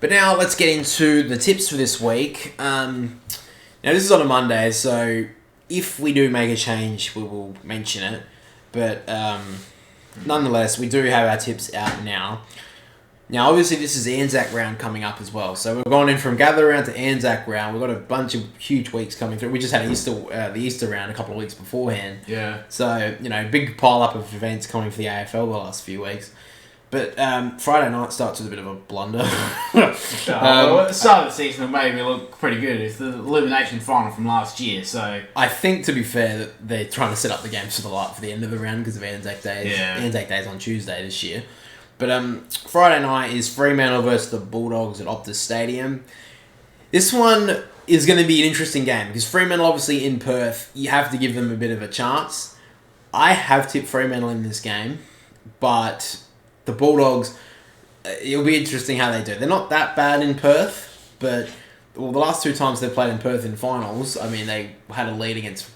But now let's get into the tips for this week. Now this is on a Monday, so if we do make a change, we will mention it. But nonetheless, we do have our tips out now. Now, obviously, this is Anzac round coming up as well. So we're going in from Gather round to Anzac round. We've got a bunch of huge weeks coming through. We just had the Easter round a couple of weeks beforehand. Yeah. So, big pile up of events coming for the AFL the last few weeks. But Friday night starts with a bit of a blunder. At the start of the season, it made me look pretty good. It's the elimination final from last year, so... I think, to be fair, that they're trying to set up the games for the end of the round because of Anzac Day. Yeah. Anzac Day's on Tuesday this year. But Friday night is Fremantle versus the Bulldogs at Optus Stadium. This one is going to be an interesting game because Fremantle, obviously in Perth, you have to give them a bit of a chance. I have tipped Fremantle in this game, but the Bulldogs, it'll be interesting how they do. They're not that bad in Perth, but the last two times they've played in Perth in finals, I mean, they had a lead against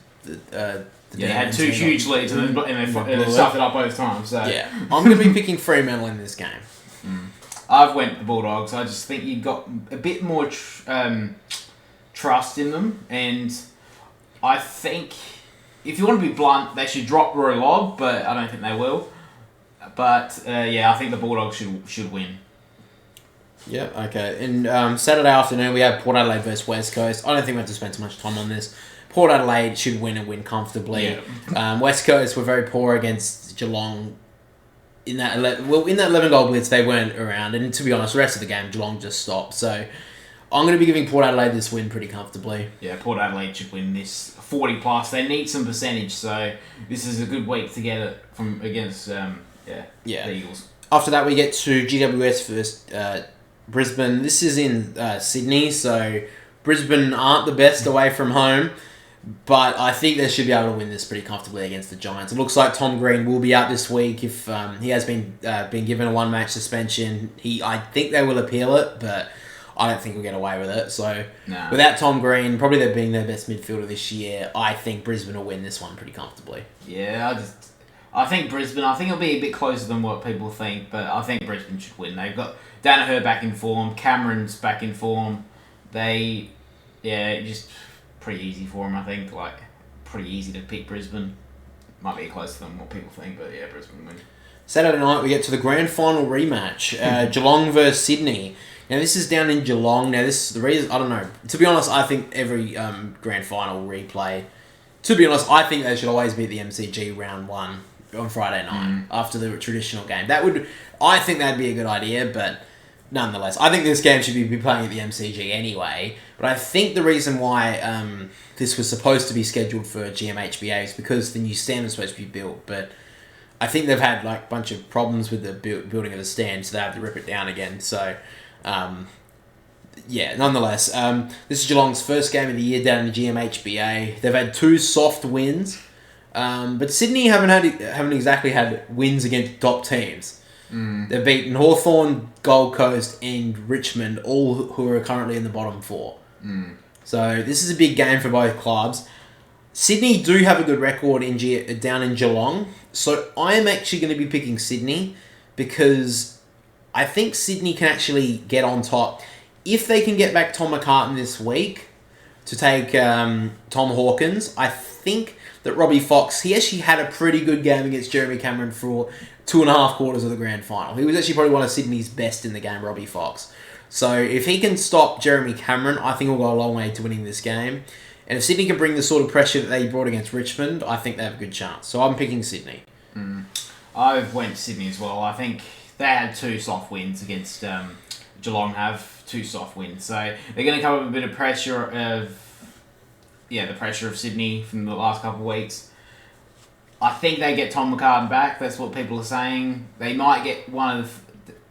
they had two huge leads and they stuffed it up both times. So. Yeah, I'm going to be picking Fremantle in this game. I've went the Bulldogs. I just think you've got a bit more trust in them, and I think if you want to be blunt, they should drop Rory Lobb, but I don't think they will. But I think the Bulldogs should win. Yeah, okay. And Saturday afternoon we have Port Adelaide versus West Coast. I don't think we have to spend too much time on this. Port Adelaide should win and win comfortably. Yeah. West Coast were very poor against Geelong. In that 11-goal blitz, they weren't around. And to be honest, the rest of the game, Geelong just stopped. So I'm going to be giving Port Adelaide this win pretty comfortably. Yeah, Port Adelaide should win this 40+. They need some percentage, so this is a good week to get it from against the Eagles. After that, we get to GWS versus Brisbane. This is in Sydney, so Brisbane aren't the best away from home. But I think they should be able to win this pretty comfortably against the Giants. It looks like Tom Green will be out this week if he has been given a one-match suspension. I think they will appeal it, but I don't think we'll get away with it. So without Tom Green, probably they're being their best midfielder this year, I think Brisbane will win this one pretty comfortably. Yeah, I think Brisbane, it'll be a bit closer than what people think, but I think Brisbane should win. They've got Danaher back in form, Cameron's back in form. Just pretty easy for them, I think. Pretty easy to pick Brisbane. Might be closer than what people think, but yeah, Brisbane win. Saturday night, we get to the grand final rematch. Geelong versus Sydney. Now, this is down in Geelong. Now, this the reason, I don't know. To be honest, I think every grand final replay, to be honest, I think they should always be at the MCG round 1 on Friday night after the traditional game. I think that'd be a good idea, but nonetheless, I think this game should be playing at the MCG anyway. But I think the reason why this was supposed to be scheduled for GMHBA is because the new stand was supposed to be built. But I think they've had a bunch of problems with the building of the stand, so they have to rip it down again. So, nonetheless, this is Geelong's first game of the year down in the GMHBA. They've had 2 soft wins, but Sydney haven't exactly had wins against top teams. They've beaten Hawthorn, Gold Coast, and Richmond, all who are currently in the bottom 4. So this is a big game for both clubs. Sydney do have a good record down in Geelong, so I am actually going to be picking Sydney because I think Sydney can actually get on top. If they can get back Tom McCartan this week to take Tom Hawkins, I think that Robbie Fox, he actually had a pretty good game against Jeremy Cameron for 2.5 quarters of the grand final. He was actually probably one of Sydney's best in the game, Robbie Fox. So if he can stop Jeremy Cameron, I think he'll go a long way to winning this game. And if Sydney can bring the sort of pressure that they brought against Richmond, I think they have a good chance. So I'm picking Sydney. I've went Sydney as well. I think they had 2 soft wins against Geelong have 2 soft wins. So they're going to come with a bit of pressure of the pressure of Sydney from the last couple of weeks. I think they get Tom McCartan back. That's what people are saying. They might get one of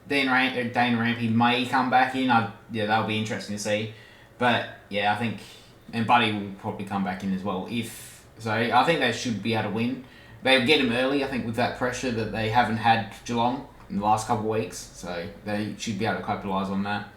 Dana Rampy may come back in. That'll be interesting to see. But I think, and Buddy will probably come back in as well. I think they should be able to win. They'll get him early. I think with that pressure that they haven't had Geelong in the last couple of weeks, so they should be able to capitalise on that.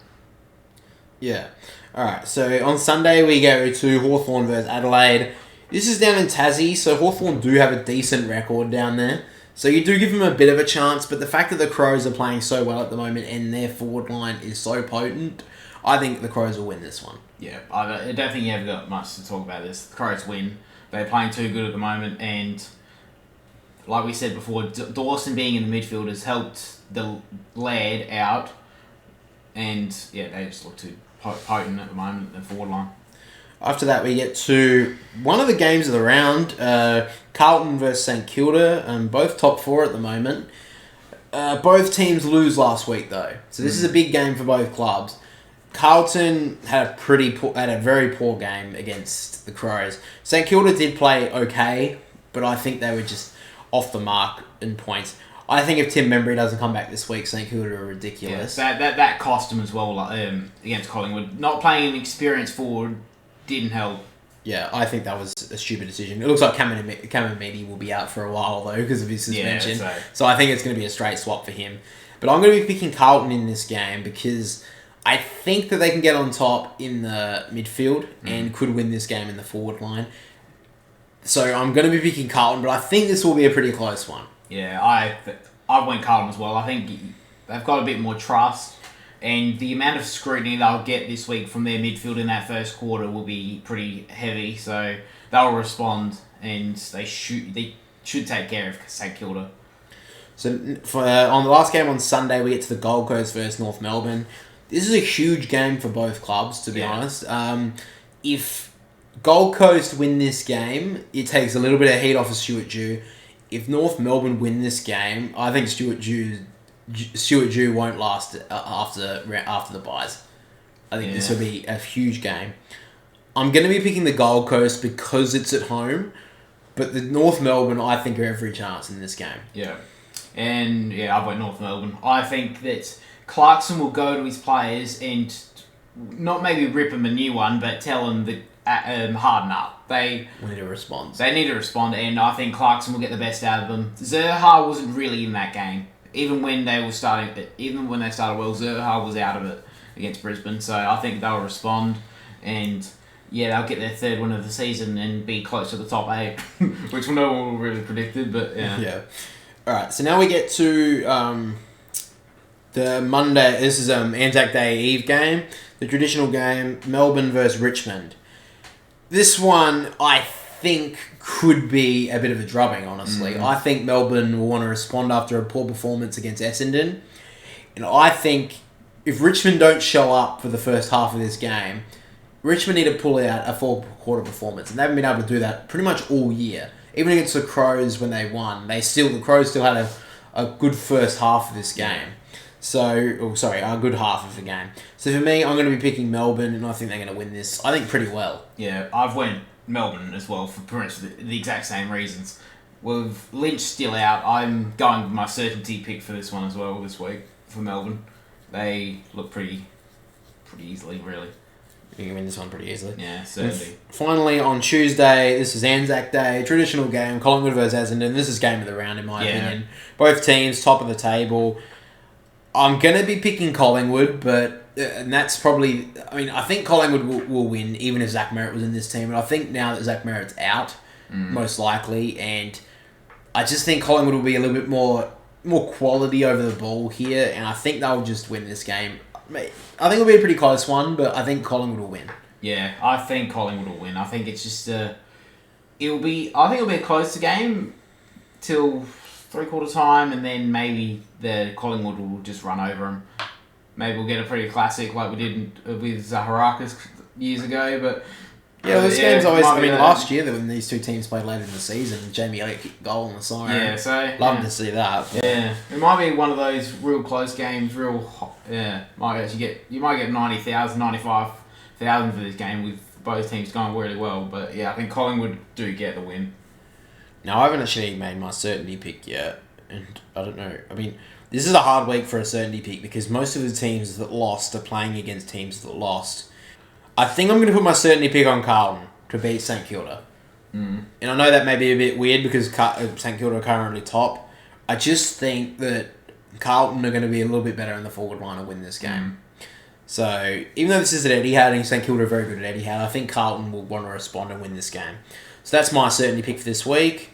Yeah. Alright, so on Sunday we go to Hawthorn versus Adelaide. This is down in Tassie, so Hawthorn do have a decent record down there. So you do give them a bit of a chance, but the fact that the Crows are playing so well at the moment and their forward line is so potent, I think the Crows will win this one. Yeah, I don't think you ever got much to talk about this. The Crows win. They're playing too good at the moment, and like we said before, Dawson being in the midfield has helped the Laird out, and yeah, they just look too potent at the moment, the forward line. After that, we get to one of the games of the round, Carlton versus St Kilda, both top 4 at the moment. Both teams lose last week, though. So this is a big game for both clubs. Carlton had a very poor game against the Crows. St Kilda did play okay, but I think they were just off the mark in points. I think if Tim Membry doesn't come back this week, St Kilda are ridiculous. Yeah, that cost them as well against Collingwood. Not playing an experienced forward didn't help. Yeah, I think that was a stupid decision. It looks like Cameron Meady will be out for a while, though, because of his suspension. Yeah, so I think it's going to be a straight swap for him. But I'm going to be picking Carlton in this game because I think that they can get on top in the midfield and could win this game in the forward line. So I'm going to be picking Carlton, but I think this will be a pretty close one. Yeah, I went Carlton as well. I think they've got a bit more trust, and the amount of scrutiny they'll get this week from their midfield in that first quarter will be pretty heavy. So they'll respond, and they should take care of St Kilda. So on the last game on Sunday, we get to the Gold Coast versus North Melbourne. This is a huge game for both clubs, to be honest. If Gold Coast win this game, it takes a little bit of heat off of Stuart Dew. If North Melbourne win this game, I think Stuart Dew won't last after the buys. I think this will be a huge game. I'm going to be picking the Gold Coast because it's at home, but the North Melbourne, I think, are every chance in this game. Yeah. And, I went North Melbourne. I think that Clarkson will go to his players and not maybe rip them a new one, but tell them that harden up. They need a response. They need to respond, and I think Clarkson will get the best out of them. Zerha wasn't really in that game. Even when they started well, Zerha was out of it against Brisbane. So I think they'll respond, and they'll get their third win of the season and be close to the top 8, which no one really predicted, but yeah. Yeah. All right, so now we get to the Monday. This is Anzac Day Eve game, the traditional game, Melbourne versus Richmond. This one, I think, could be a bit of a drubbing, honestly. I think Melbourne will want to respond after a poor performance against Essendon. And I think if Richmond don't show up for the first half of this game, Richmond need to pull out a 4-quarter performance. And they haven't been able to do that pretty much all year. Even against the Crows when they won, the Crows still had a good first half of this game. A good half of the game. So for me, I'm going to be picking Melbourne, and I think they're going to win this, I think, pretty well. Yeah, I've went Melbourne as well for pretty much the exact same reasons. With Lynch still out, I'm going with my certainty pick for this one as well this week for Melbourne. They look pretty easily, really. You can win this one pretty easily. Yeah, certainly. Finally, on Tuesday, this is Anzac Day, traditional game, Collingwood versus Essendon. This is game of the round, in my opinion. Both teams, top of the table. I'm going to be picking Collingwood, but and that's probably... I mean, I think Collingwood will win, even if Zach Merritt was in this team. But I think now that Zach Merritt's out, most likely, and I just think Collingwood will be a little bit more quality over the ball here, and I think they'll just win this game. I think it'll be a pretty close one, but I think Collingwood will win. Yeah, I think Collingwood will win. I think it's just it'll be a close game till 3/4 time, and then maybe the Collingwood will just run over them. Maybe we'll get a pretty classic like we did with Zaharakis years ago, but this game's always... I mean, last year when these two teams played later in the season, Jamie Elliott kicked a goal on the siren. Yeah, so... Love to see that. But. Yeah, it might be one of those real close games, you might get 90,000, 95,000 for this game with both teams going really well, but I think Collingwood do get the win. Now, I haven't actually made my certainty pick yet, and I don't know. I mean, this is a hard week for a certainty pick because most of the teams that lost are playing against teams that lost. I think I'm going to put my certainty pick on Carlton to beat St Kilda. And I know that may be a bit weird because St Kilda are currently top. I just think that Carlton are going to be a little bit better in the forward line and win this game. So, even though this is at Etihad and St Kilda are very good at Etihad, I think Carlton will want to respond and win this game. So that's my certainty pick for this week.